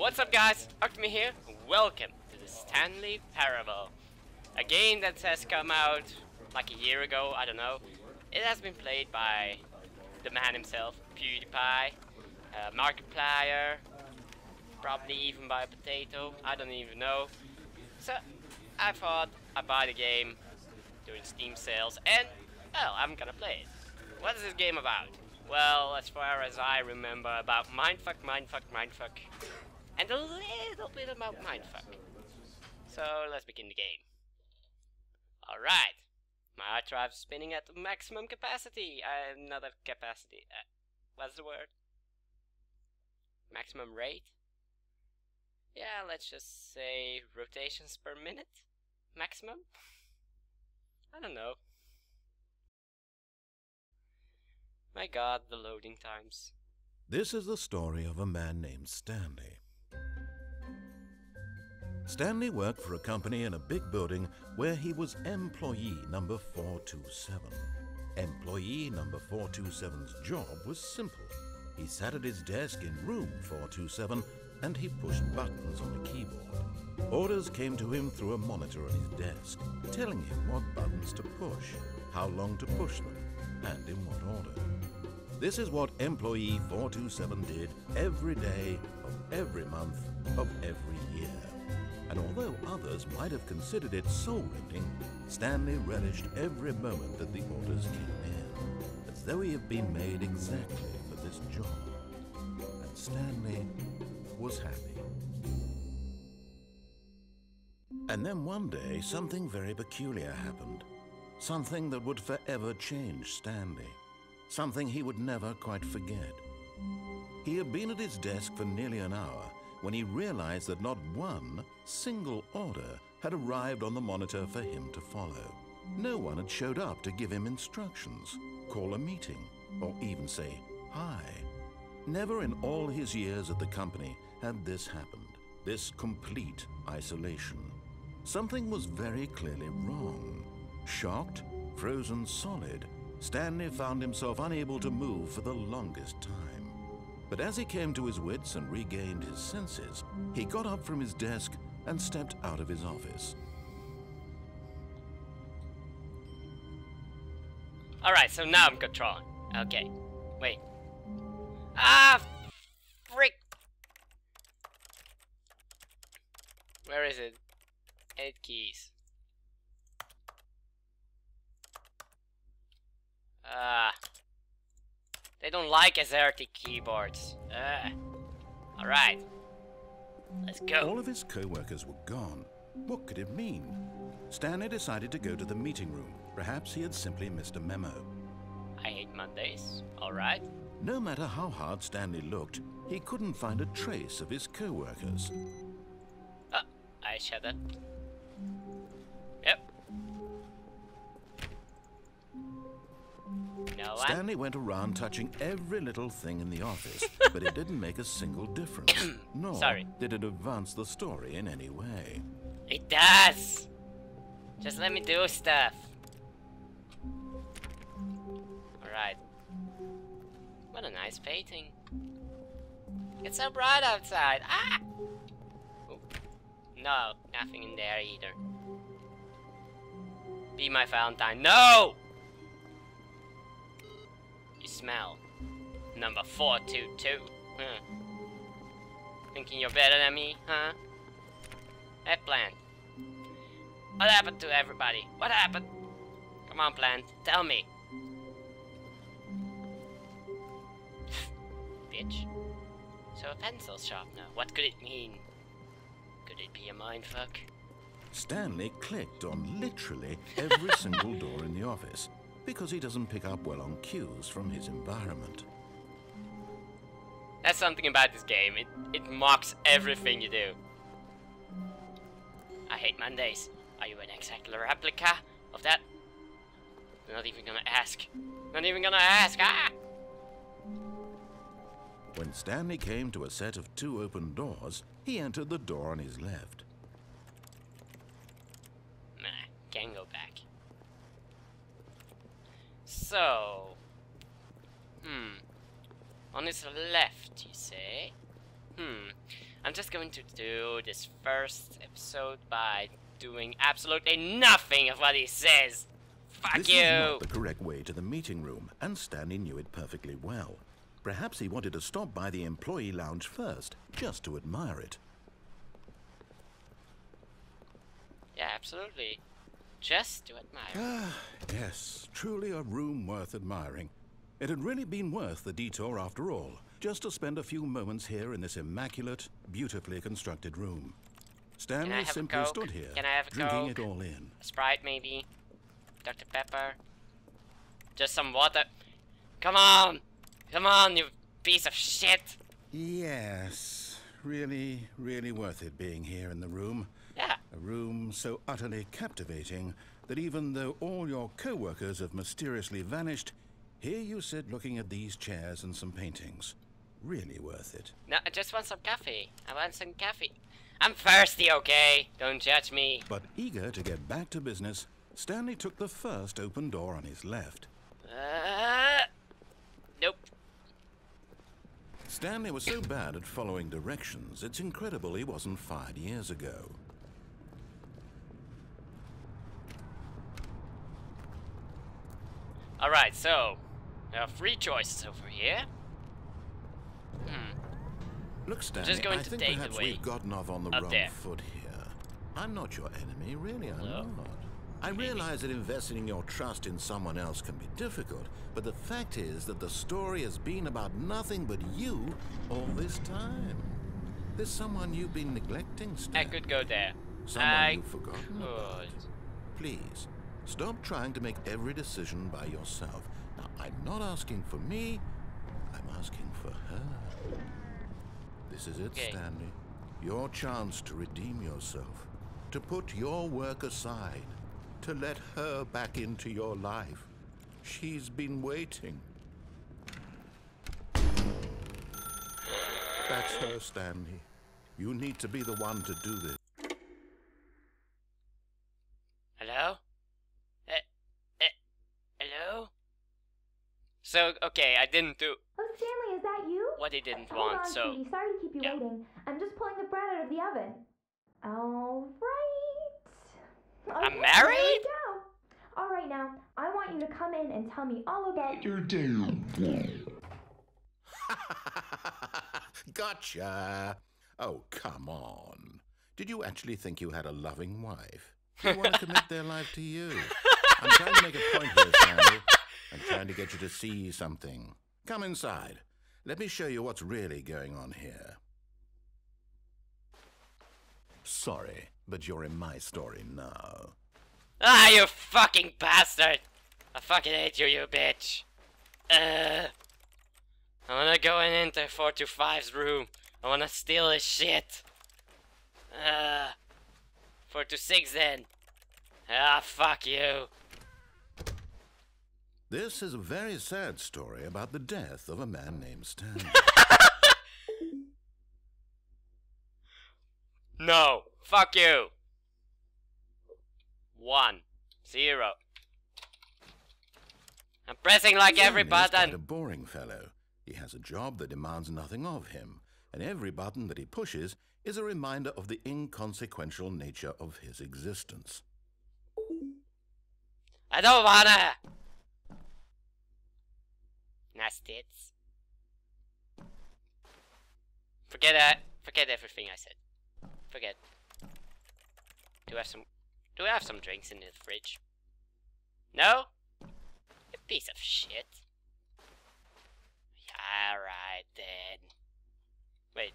What's up guys, Octamir here, welcome to the Stanley Parable. A game that has come out like a year ago, I don't know. It has been played by the man himself, PewDiePie, Markiplier, probably even by Potato, I don't even know. So I thought I'd buy the game during Steam sales and, well, I'm gonna play it. What is this game about? Well, as far as I remember, about mindfuck, and a little bit about mindfuck. So let's begin the game. Alright, my hard drive is spinning at maximum capacity. Another capacity. What's the word? Maximum rate? Yeah, let's just say rotations per minute? Maximum? I don't know. My god, the loading times. This is the story of a man named Stanley. Stanley worked for a company in a big building where he was employee number 427. Employee number 427's job was simple. He sat at his desk in room 427 and he pushed buttons on a keyboard. Orders came to him through a monitor on his desk, telling him what buttons to push, how long to push them, and in what order. This is what employee 427 did every day of every month of every year. And although others might have considered it soul-rending, Stanley relished every moment that the orders came in, as though he had been made exactly for this job. And Stanley was happy. And then one day, something very peculiar happened. Something that would forever change Stanley. Something he would never quite forget. He had been at his desk for nearly an hour when he realized that not one single order had arrived on the monitor for him to follow. No one had showed up to give him instructions, call a meeting, or even say hi. Never in all his years at the company had this happened, this complete isolation. Something was very clearly wrong. Shocked, frozen solid, Stanley found himself unable to move for the longest time. But as he came to his wits and regained his senses, he got up from his desk and stepped out of his office. Alright, so now I'm controlling. Okay, wait. Ah, frick! Where is it? 8 keys. They don't like AZERTY keyboards. Alright. Let's go. All of his co-workers were gone. What could it mean? Stanley decided to go to the meeting room. Perhaps he had simply missed a memo. I hate Mondays. Alright. No matter how hard Stanley looked, he couldn't find a trace of his co-workers. I shut it. Yep. No one. Stanley went around touching every little thing in the office, but it didn't make a single difference. Nor did it advance the story in any way. It does! Just let me do stuff. Alright. What a nice painting. It's so bright outside. Ah! Ooh. No, nothing in there either. Be my Valentine. No! You smell. Number 422. Huh. Thinking you're better than me, huh? That plant. What happened to everybody? What happened? Come on, plant. Tell me. Bitch. So a pencil sharpener. What could it mean? Could it be a mindfuck? Stanley clicked on literally every single door in the office, because he doesn't pick up well on cues from his environment. That's something about this game. It mocks everything you do. I hate Mondays. Are you an exact replica of that? Not even gonna ask. Not even gonna ask. Ah! When Stanley came to a set of 2 open doors, he entered the door on his left. Nah, can't go back. So... On his left, you say? I'm I'm just going to do this first episode by doing absolutely nothing of what he says. Fuck this you! was not the correct way to the meeting room, and Stanley knew it perfectly well. Perhaps he wanted to stop by the employee lounge first, just to admire it. Yeah, absolutely. Just to admire. Ah, yes, truly a room worth admiring. It had really been worth the detour after all, just to spend a few moments here in this immaculate, beautifully constructed room. Stanley simply stood here, drinking it all in. A Sprite, maybe? Dr. Pepper? Just some water? Come on! Come on, you piece of shit! Yes, really, really worth it being here in the room. Yeah. A room so utterly captivating that even though all your co-workers have mysteriously vanished, here you sit looking at these chairs and some paintings. Really worth it. No, I just want some coffee. I want some coffee. I'm thirsty, okay? Don't judge me. But eager to get back to business, Stanley took the first open door on his left. Nope. Stanley was so bad at following directions, it's incredible he wasn't fired years ago. Alright, so there are 3 choices over here. Look, Stanley, just going I to think take perhaps the way we've gotten off on the up wrong there. foot here. I'm not your enemy, really, I'm No? not. I realize that investing your trust in someone else can be difficult, but the fact is that the story has been about nothing but you all this time. There's someone you've been neglecting, Stanley. I could go there. Someone you've forgotten about. Good. Please, stop trying to make every decision by yourself. Now, I'm not asking for me, I'm asking for her. This is it, Okay. Stanley. Your chance to redeem yourself, to put your work aside, to let her back into your life. She's been waiting. That's her, Stanley. You need to be the one to do this. Hello? Hello? So, okay, I didn't do Oh, Stanley, is that you? what he didn't Hold want, on, so... sweetie. Sorry to keep you yeah. waiting. I'm just pulling the bread out of the oven. All right. I'm Okay, married? Here we go. All right, now, I want you to come in and tell me all about your day. Gotcha. Oh, come on. Did you actually think you had a loving wife? They want to commit their life to you. I'm trying to make a point here, Stanley. I'm trying to get you to see something. Come inside. Let me show you what's really going on here. Sorry, but you're in my story now. Ah, you fucking bastard! I fucking hate you, you bitch! I wanna go into 425's room. I wanna steal his shit. 426 then. Ah, fuck you. This is a very sad story about the death of a man named Stanley. No, fuck you. 1, 0. I'm pressing like every Stanley is quite a button. boring fellow. He has a job that demands nothing of him, and every button that he pushes is a reminder of the inconsequential nature of his existence. I don't wanna. Nice tits. Forget that. Forget everything I said. Forget. Do I have some drinks in the fridge? No? You piece of shit. Yeah, alright then. Wait.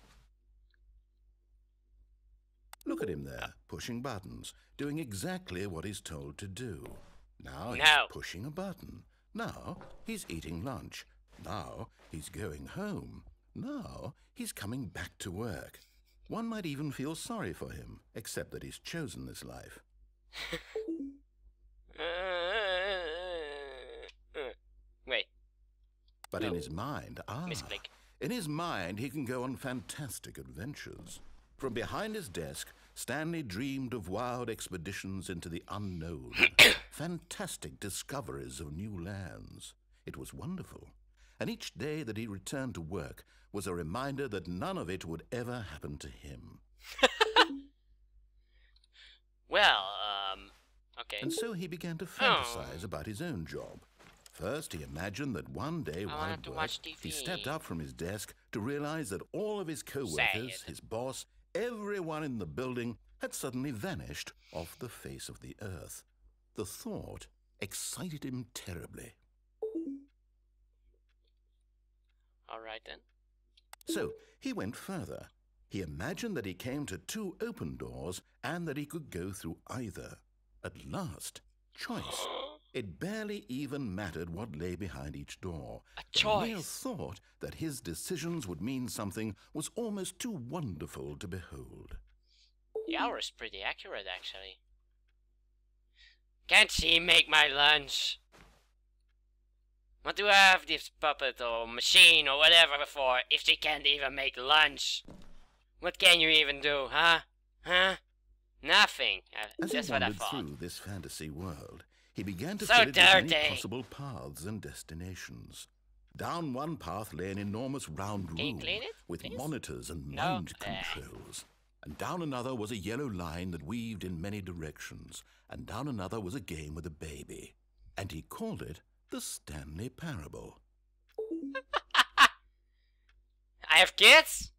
Look at him there, pushing buttons, doing exactly what he's told to do. Now he's No. pushing a button. Now he's eating lunch. Now he's going home. Now he's coming back to work. One might even feel sorry for him, except that he's chosen this life. Wait. But No. in his mind, Misclick. in his mind he can go on fantastic adventures. From behind his desk, Stanley dreamed of wild expeditions into the unknown, fantastic discoveries of new lands. It was wonderful. and each day that he returned to work was a reminder that none of it would ever happen to him. Well, okay. And so he began to fantasize about his own job. First, he imagined that one day while at work, he stepped up from his desk to realize that all of his co-workers, his boss, everyone in the building had suddenly vanished off the face of the earth. The thought excited him terribly. All right then. So he went further. He imagined that he came to 2 open doors and that he could go through either. At last, choice. It barely even mattered what lay behind each door. A choice. The mere thought that his decisions would mean something was almost too wonderful to behold. The hour is pretty accurate, actually. Can't she make my lunch? What do I have this puppet or machine or whatever for if she can't even make lunch? What can you even do, huh? Huh? Nothing. As Just he what I wandered thought. through this fantasy world, he began to So fill it with many dirty. possible paths and destinations. Down one path lay an enormous round Can you room clean it, with please? monitors and No. mind controls. And down another was a yellow line that weaved in many directions. And down another was a game with a baby. And he called it the Stanley Parable. I have kids?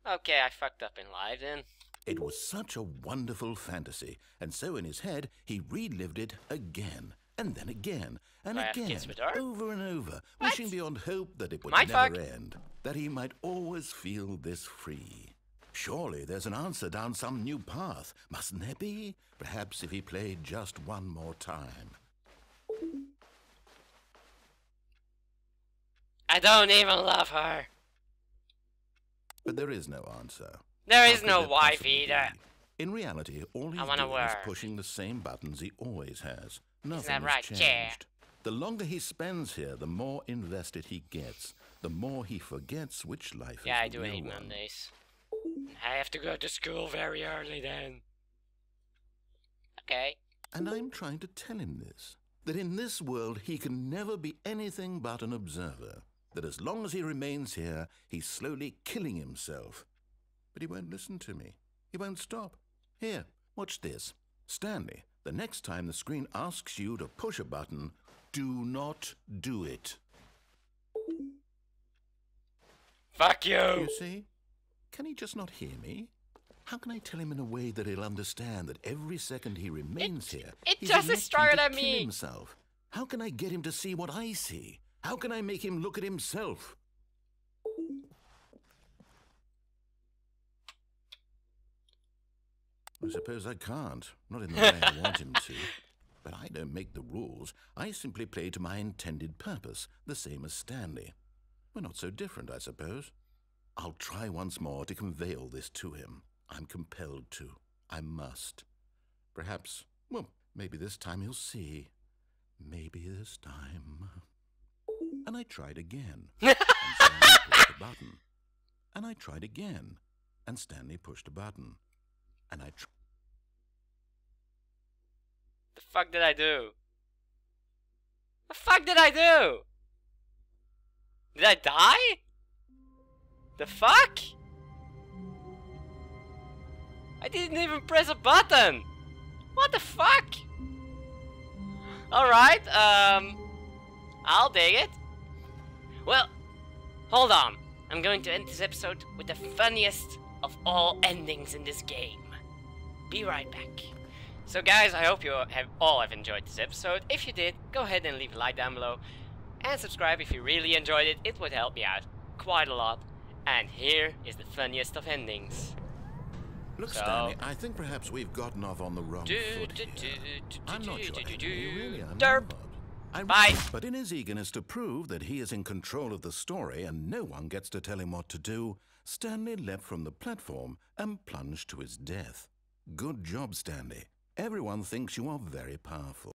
Okay, I fucked up in life then. It was such a wonderful fantasy, and so in his head he relived it again, and then again, and I have again, kids with her? over and over, What? wishing beyond hope that it would My never fuck? end, that he might always feel this free. Surely there's an answer down some new path, mustn't there be? Perhaps if he played just one more time. I don't even love her. But there is no answer. There How is could no there wife possibly either. be? In reality, all he's wanna doing is work. pushing the same buttons he always has. Nothing that has right, changed. chair? The longer he spends here, the more invested he gets. The more he forgets which life Yeah, I is the do real hate one. Mondays. I have to go to school very early then. Okay. And I'm trying to tell him this. That in this world he can never be anything but an observer. That as long as he remains here, he's slowly killing himself. But he won't listen to me. He won't stop. Here, watch this. Stanley, the next time the screen asks you to push a button, do not do it. Fuck you! You see? Can he just not hear me? How can I tell him in a way that he'll understand that every second he remains here, it he's just electing started to at kill me. himself? How can I get him to see what I see? How can I make him look at himself? I suppose I can't. Not in the way I want him to. But I don't make the rules. I simply play to my intended purpose, the same as Stanley. We're not so different, I suppose. I'll try once more to convey all this to him. I'm compelled to. I must. Perhaps, well, maybe this time he'll see. Maybe this time. And I tried again. And Stanley pushed a button. And I tried again. And Stanley pushed a button. And I tried. The fuck did I do? The fuck did I do? Did I die? The fuck? I didn't even press a button. What the fuck? Alright, I'll dig it. Well, hold on. I'm going to end this episode with the funniest of all endings in this game. Be right back. So guys, I hope you have enjoyed this episode. If you did, go ahead and leave a like down below. And subscribe if you really enjoyed it. It would help me out quite a lot. And here is the funniest of endings. Look, So- Stanley, I think perhaps we've gotten off on the wrong foot here. I'm not your enemy, really, I'm Derp. not. Bye. But in his eagerness to prove that he is in control of the story and no one gets to tell him what to do, Stanley leapt from the platform and plunged to his death. Good job, Stanley. Everyone thinks you are very powerful.